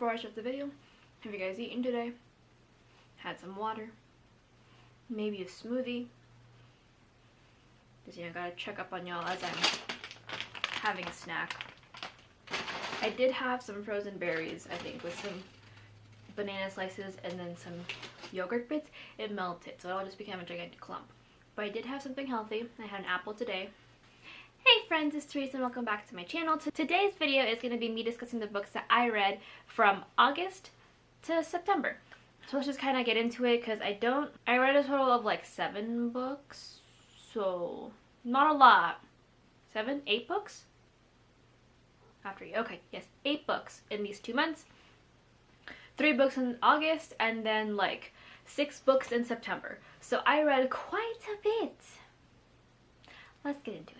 before I start the video, have you guys eaten today? Had some water? Maybe a smoothie? Because, I gotta check up on y'all as I'm having a snack. I did have some frozen berries, I think, with some banana slices and then some yogurt bits. It melted, so it all just became a gigantic clump. But I did have something healthy. I had an apple today. Hey friends, it's Teresa and welcome back to my channel. Today's video is going to be me discussing the books that I read from August to September. So let's just kind of get into it because I read a total of like 7 books, so not a lot. 7? 8 books? Okay, yes, 8 books in these 2 months. 3 books in August and then like 6 books in September. So I read quite a bit. Let's get into it.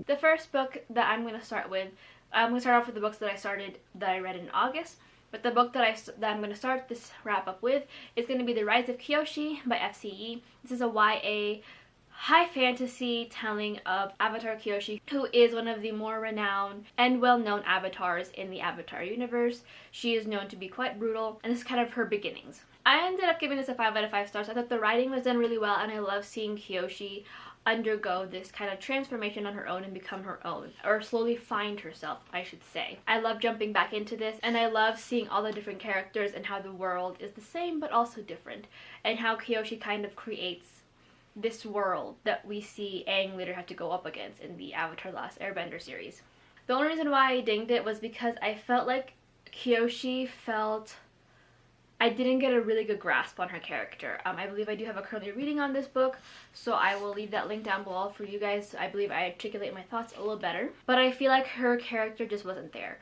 The first book that I'm going to start with, I'm going to start off with the books that I read in August. But the book that I'm going to start this wrap up with is going to be The Rise of Kyoshi by FCE. This is a YA high fantasy telling of Avatar Kyoshi, who is one of the more renowned and well-known avatars in the Avatar universe. She is known to be quite brutal, and this is kind of her beginnings. I ended up giving this a 5 out of 5 stars. I thought the writing was done really well, and I love seeing Kyoshi undergo this kind of transformation on her own and become her own, or slowly find herself, I should say. I love jumping back into this, and I love seeing all the different characters and how the world is the same but also different, and how Kyoshi kind of creates this world that we see Aang later have to go up against in the Avatar: The Last Airbender series. The only reason why I dinged it was because I felt like I didn't get a really good grasp on her character. I believe I do have a currently reading on this book, so I will leave that link down below for you guys. I believe I articulate my thoughts a little better, but I feel like her character just wasn't there.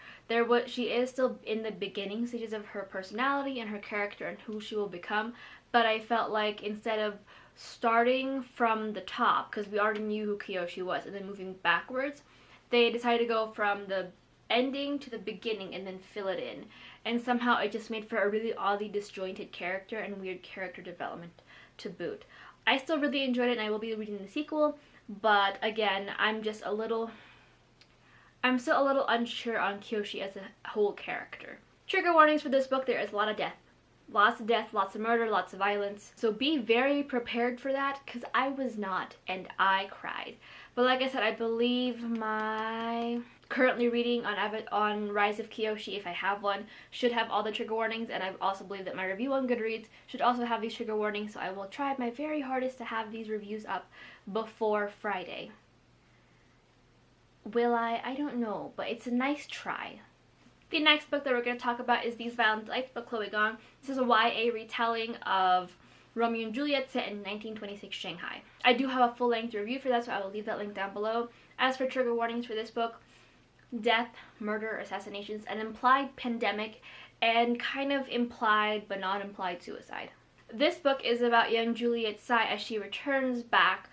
She is still in the beginning stages of her personality and her character and who she will become, but I felt like instead of starting from the top, because we already knew who Kyoshi was, and then moving backwards, they decided to go from the ending to the beginning and then fill it in. And somehow it just made for a really oddly disjointed character and weird character development to boot. I still really enjoyed it, and I will be reading the sequel, but again, I'm still a little unsure on Kyoshi as a whole character. Trigger warnings for this book: there is a lot of death. Lots of death, lots of murder, lots of violence. So be very prepared for that, because I was not, and I cried. But like I said, I believe my currently reading on Rise of Kyoshi, if I have one, should have all the trigger warnings, and I also believe that my review on Goodreads should also have these trigger warnings, so I will try my very hardest to have these reviews up before Friday. Will I? I don't know, but it's a nice try. The next book that we're going to talk about is These Violent Lights by Chloe Gong. This is a YA retelling of Romeo and Juliet set in 1926 Shanghai. I do have a full-length review for that, so I will leave that link down below. As for trigger warnings for this book: death, murder, assassinations, an implied pandemic, and kind of implied but not implied suicide. This book is about young Juliet Tsai as she returns back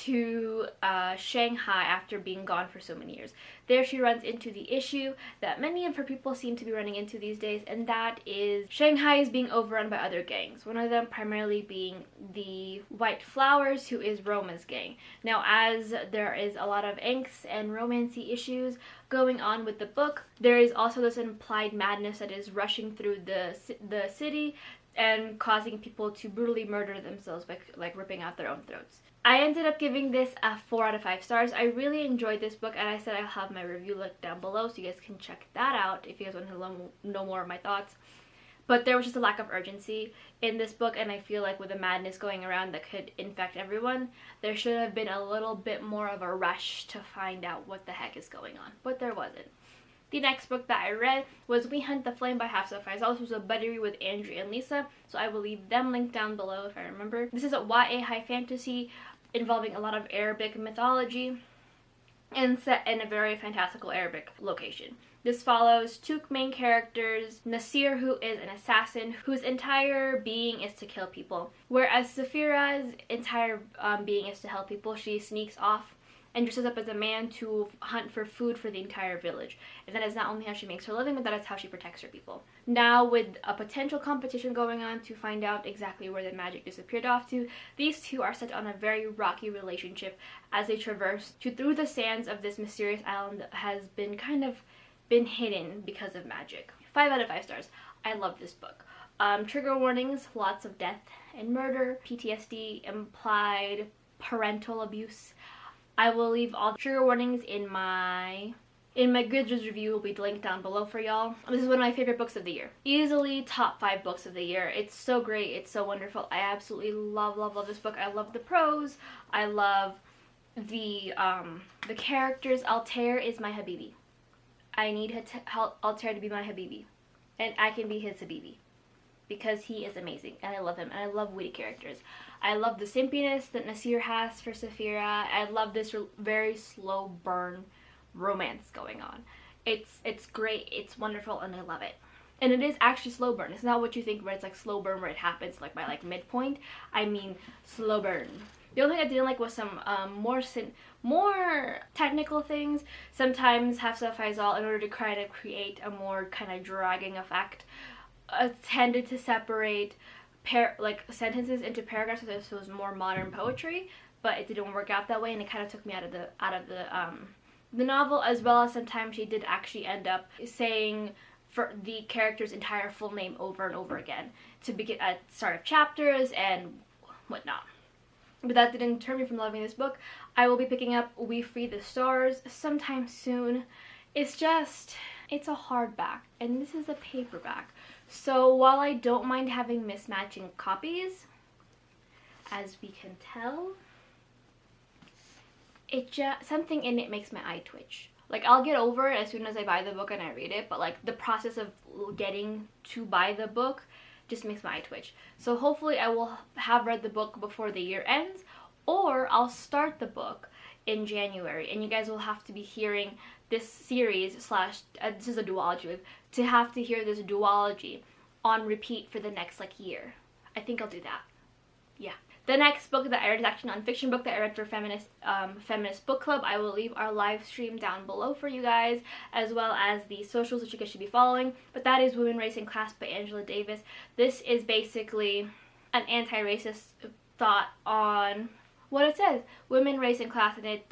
to Shanghai after being gone for so many years. There she runs into the issue that many of her people seem to be running into these days, and that is Shanghai is being overrun by other gangs. One of them primarily being the White Flowers, who is Roma's gang. Now, as there is a lot of angst and romancy issues going on with the book, there is also this implied madness that is rushing through the city and causing people to brutally murder themselves by like ripping out their own throats. I ended up giving this a 4 out of 5 stars. I really enjoyed this book, and I said I'll have my review link down below so you guys can check that out if you guys want to know more of my thoughts. But there was just a lack of urgency in this book, and I feel like with the madness going around that could infect everyone, there should have been a little bit more of a rush to find out what the heck is going on, but there wasn't. The next book that I read was We Hunt the Flame by Hafsa Faizal. This was a buddy read with Andrea and Lisa, so I will leave them linked down below if I remember. This is a YA high fantasy involving a lot of Arabic mythology and set in a very fantastical Arabic location. This follows 2 main characters: Nasir, who is an assassin whose entire being is to kill people, whereas Saphira's entire being is to help people. She sneaks off and dresses up as a man to hunt for food for the entire village. And that is not only how she makes her living, but that is how she protects her people. Now, with a potential competition going on to find out exactly where the magic disappeared off to, these two are set on a very rocky relationship as they traverse through the sands of this mysterious island that has been been hidden because of magic. 5 out of 5 stars. I love this book. Trigger warnings, lots of death and murder, PTSD, implied parental abuse. I will leave all the trigger warnings in my Goodreads review, will be linked down below for y'all. This is one of my favorite books of the year. Easily top 5 books of the year. It's so great. It's so wonderful. I absolutely love this book. I love the prose. I love the characters. Altair is my habibi. I need Altair to be my habibi. And I can be his habibi. Because he is amazing. And I love him. And I love witty characters. I love the simpiness that Nasir has for Saphira. I love this very slow burn romance going on. It's great, it's wonderful, and I love it. And it is actually slow burn. It's not what you think where it's like slow burn where it happens like by like midpoint. I mean slow burn. The only thing I didn't like was some more technical things. Sometimes Hafsa Faizal, in order to try to create a more kind of dragging effect, tended to separate sentences into paragraphs, so this was more modern poetry, but it didn't work out that way, and it kind of took me out of the novel, as well as sometimes she did actually end up saying for the character's entire full name over and over again to begin at start of chapters and whatnot. But that didn't deter me from loving this book. I will be picking up We Free the Stars sometime soon. It's a hardback, and this is a paperback. So while I don't mind having mismatching copies, as we can tell, something in it makes my eye twitch. Like, I'll get over it as soon as I buy the book and I read it, but like the process of getting to buy the book just makes my eye twitch. So hopefully I will have read the book before the year ends, or I'll start the book in January, and you guys will have to be hearing this series this is a duology, to have to hear this duology on repeat for the next like year. I think I'll do that. Yeah. The next book that I read is actually a non-fiction book that I read for Feminist Book Club. I will leave our live stream down below for you guys, as well as the socials that you guys should be following. But that is Women, Race, and Class by Angela Davis. This is basically an anti-racist thought on what it says, women, race, and class, and it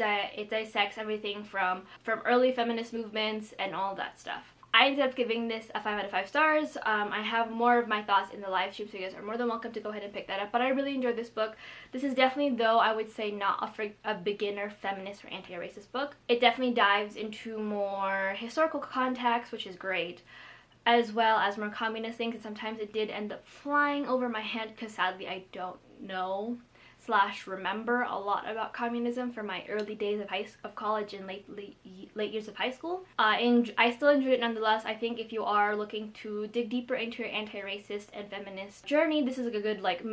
dissects everything from early feminist movements and all that stuff. I ended up giving this a 5 out of 5 stars. I have more of my thoughts in the live stream, so you guys are more than welcome to go ahead and pick that up. But I really enjoyed this book. This is definitely, though, I would say not a beginner feminist or anti-racist book. It definitely dives into more historical context, which is great, as well as more communist things, and sometimes it did end up flying over my head because sadly I don't know / remember a lot about communism from my early days of college and late years of high school. I still enjoyed it nonetheless. I think if you are looking to dig deeper into your anti-racist and feminist journey, this is a good like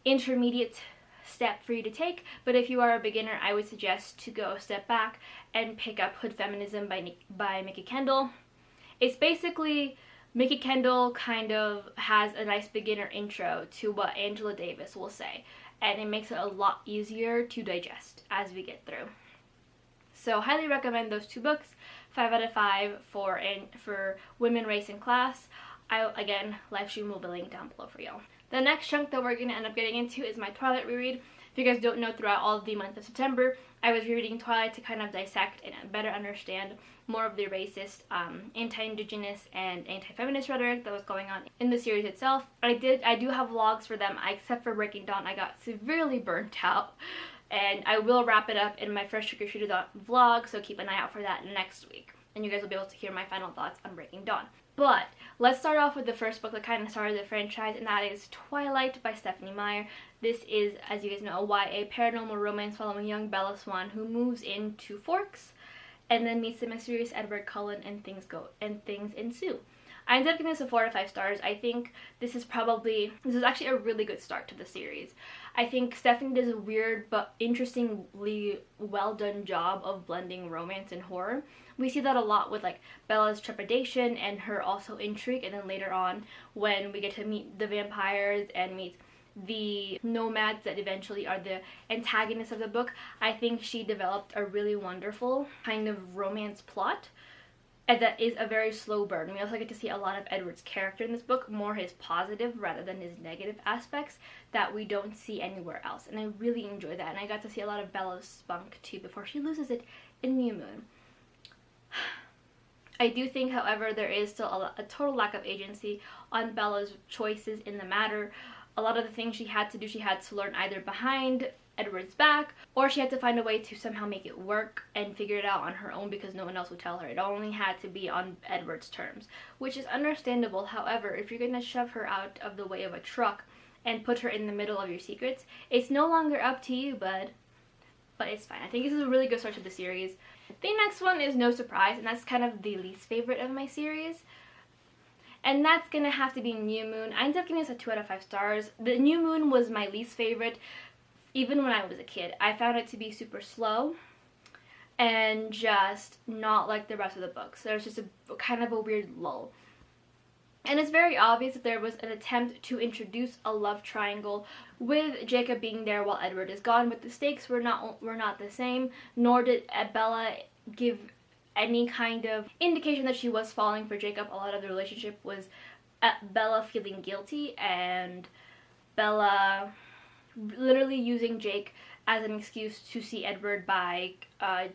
intermediate step for you to take. But if you are a beginner, I would suggest to go a step back and pick up Hood Feminism by Mikki Kendall. It's basically Mikki Kendall kind of has a nice beginner intro to what Angela Davis will say, and it makes it a lot easier to digest as we get through. So highly recommend those 2 books. 5 out of 5 for Women, Race, and Class. Again, live stream will be linked down below for y'all. The next chunk that we're going to end up getting into is my Twilight reread. If you guys don't know, throughout all of the month of September, I was rereading Twilight to kind of dissect and better understand more of the racist, anti-indigenous, and anti-feminist rhetoric that was going on in the series itself. I do have vlogs for them, except for Breaking Dawn. I got severely burnt out, and I will wrap it up in my first Trick or Treat vlog, so keep an eye out for that next week, and you guys will be able to hear my final thoughts on Breaking Dawn. But let's start off with the first book that kind of started the franchise, and that is Twilight by Stephenie Meyer. This is, as you guys know, a YA paranormal romance following young Bella Swan, who moves into Forks and then meets the mysterious Edward Cullen, and things ensue. I ended up giving this a 4 out of 5 stars. I think this is actually a really good start to the series. I think Stephenie does a weird but interestingly well done job of blending romance and horror. We see that a lot with like Bella's trepidation and her also intrigue, and then later on when we get to meet the vampires and meet the nomads that eventually are the antagonists of the book. I think she developed a really wonderful kind of romance plot, and that is a very slow burn. We also get to see a lot of Edward's character in this book, more his positive rather than his negative aspects that we don't see anywhere else. And I really enjoy that. And I got to see a lot of Bella's spunk too before she loses it in New Moon. I do think, however, there is still a total lack of agency on Bella's choices in the matter. A lot of the things she had to do, she had to learn either behind Edward's back, or she had to find a way to somehow make it work and figure it out on her own because no one else would tell her. It only had to be on Edward's terms, which is understandable. However, if you're going to shove her out of the way of a truck and put her in the middle of your secrets, it's no longer up to you, bud. But it's fine. I think this is a really good start to the series. The next one is no surprise, and that's kind of the least favorite of my series. And that's gonna have to be New Moon. I ended up giving this a 2 out of 5 stars. The New Moon was my least favorite, even when I was a kid. I found it to be super slow and just not like the rest of the books. There's just a kind of a weird lull. And it's very obvious that there was an attempt to introduce a love triangle with Jacob being there while Edward is gone, but the stakes were not the same, nor did Bella give any kind of indication that she was falling for Jacob. A lot of the relationship was Bella feeling guilty and Bella literally using Jake as an excuse to see Edward by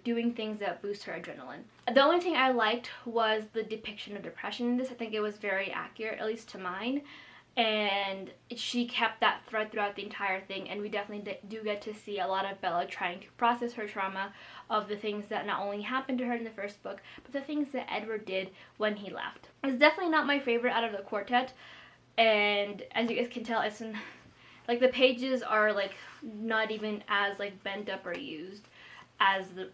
doing things that boost her adrenaline. The only thing I liked was the depiction of depression in this. I think it was very accurate, at least to mine, and she kept that thread throughout the entire thing, and we definitely do get to see a lot of Bella trying to process her trauma of the things that not only happened to her in the first book, but the things that Edward did when he left. It's definitely not my favorite out of the quartet, and as you guys can tell, it's like the pages are like not even as like bent up or used as the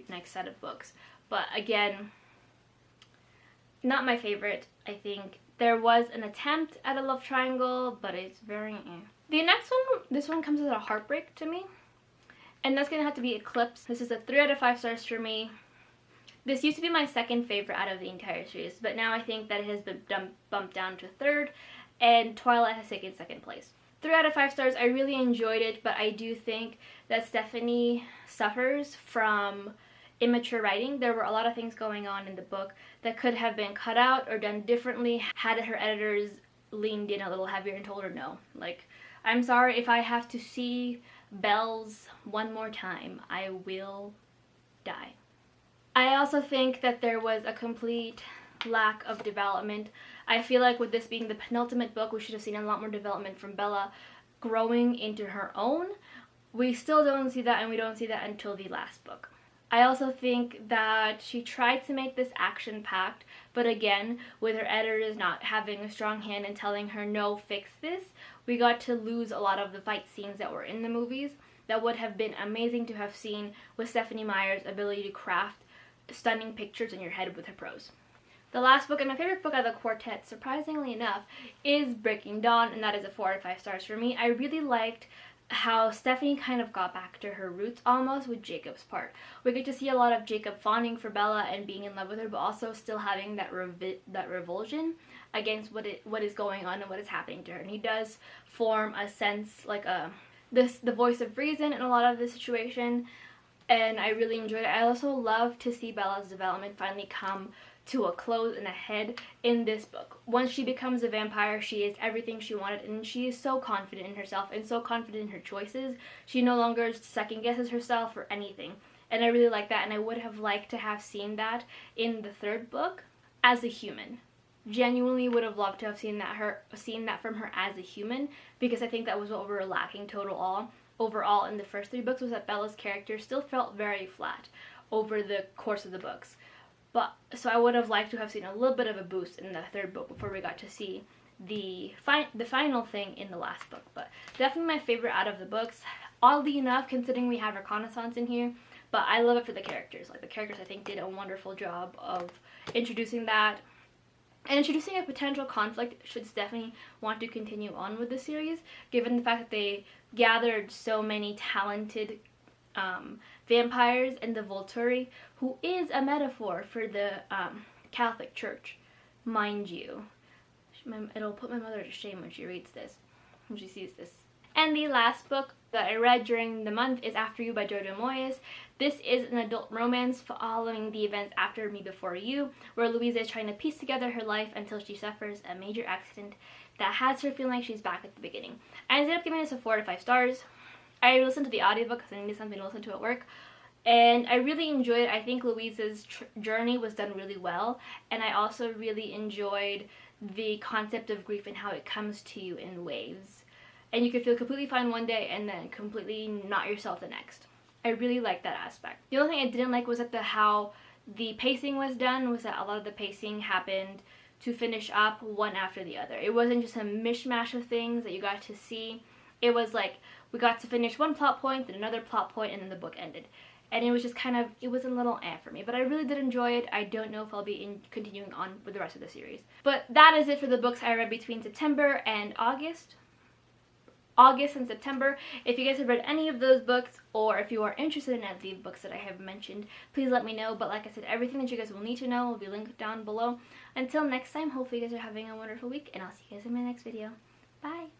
next set of books. But again, not my favorite. I think there was an attempt at a love triangle, but it's very The next one, this one comes as a heartbreak to me, and that's gonna have to be Eclipse. This is a 3 out of 5 stars for me. This used to be my second favorite out of the entire series, but now I think that it has been bumped down to 3rd, and Twilight has taken 2nd place. 3 out of 5 stars. I really enjoyed it, but I do think that Stephanie suffers from immature writing. There were a lot of things going on in the book that could have been cut out or done differently had her editors leaned in a little heavier and told her no. Like, I'm sorry, if I have to see bells one more time, I will die. I also think that there was a complete lack of development. I feel like with this being the penultimate book, we should have seen a lot more development from Bella growing into her own. We still don't see that, and we don't see that until the last book. I also think that she tried to make this action-packed, but again, with her editors not having a strong hand and telling her, no, fix this, we got to lose a lot of the fight scenes that were in the movies that would have been amazing to have seen with Stephenie Meyer's ability to craft stunning pictures in your head with her prose. The last book, and my favorite book out of the quartet, surprisingly enough, is Breaking Dawn, and that is a 4 out of 5 stars for me. I really liked how Stephenie kind of got back to her roots almost with Jacob's part. We get to see a lot of Jacob fawning for Bella and being in love with her, but also still having that revulsion against what is going on and what is happening to her. And he does form a sense, like the voice of reason in a lot of the situation, and I really enjoyed it. I also love to see Bella's development finally come to a close and a head in this book. Once she becomes a vampire, she is everything she wanted, and she is so confident in herself and so confident in her choices. She no longer second guesses herself or anything, and I really like that, and I would have liked to have seen that in the 3rd book as a human. Genuinely would have loved to have seen that from her as a human, because I think that was what we were lacking overall in the first 3 books, was that Bella's character still felt very flat over the course of the books. But so I would have liked to have seen a little bit of a boost in the 3rd book before we got to see the final thing in the last book. But definitely my favorite out of the books. Oddly enough, considering we have Reconnaissance in here, but I love it for the characters. Like, the characters, I think, did a wonderful job of introducing that and introducing a potential conflict should Stephenie want to continue on with the series, given the fact that they gathered so many talented vampires in the Volturi, who is a metaphor for the Catholic Church, mind you. It'll put my mother to shame when she reads this, when she sees this. And the last book that I read during the month is After You by Jojo Moyes. This is an adult romance following the events after Me Before You, where Louisa is trying to piece together her life until she suffers a major accident that has her feeling like she's back at the beginning. I ended up giving this a 4 to 5 stars. I listened to the audiobook because I needed something to listen to at work, and I really enjoyed it. I think Louisa's journey was done really well, and I also really enjoyed the concept of grief and how it comes to you in waves. And you could feel completely fine one day and then completely not yourself the next. I really liked that aspect. The only thing I didn't like was that how the pacing was done, was that a lot of the pacing happened to finish up one after the other. It wasn't just a mishmash of things that you got to see. It was like we got to finish one plot point, then another plot point, and then the book ended. And it was just kind of, it was a little for me. But I really did enjoy it. I don't know if I'll be continuing on with the rest of the series. But that is it for the books I read between September and August and September. If you guys have read any of those books, or if you are interested in any of the books that I have mentioned, please let me know. But like I said, everything that you guys will need to know will be linked down below. Until next time, hopefully you guys are having a wonderful week, and I'll see you guys in my next video. Bye!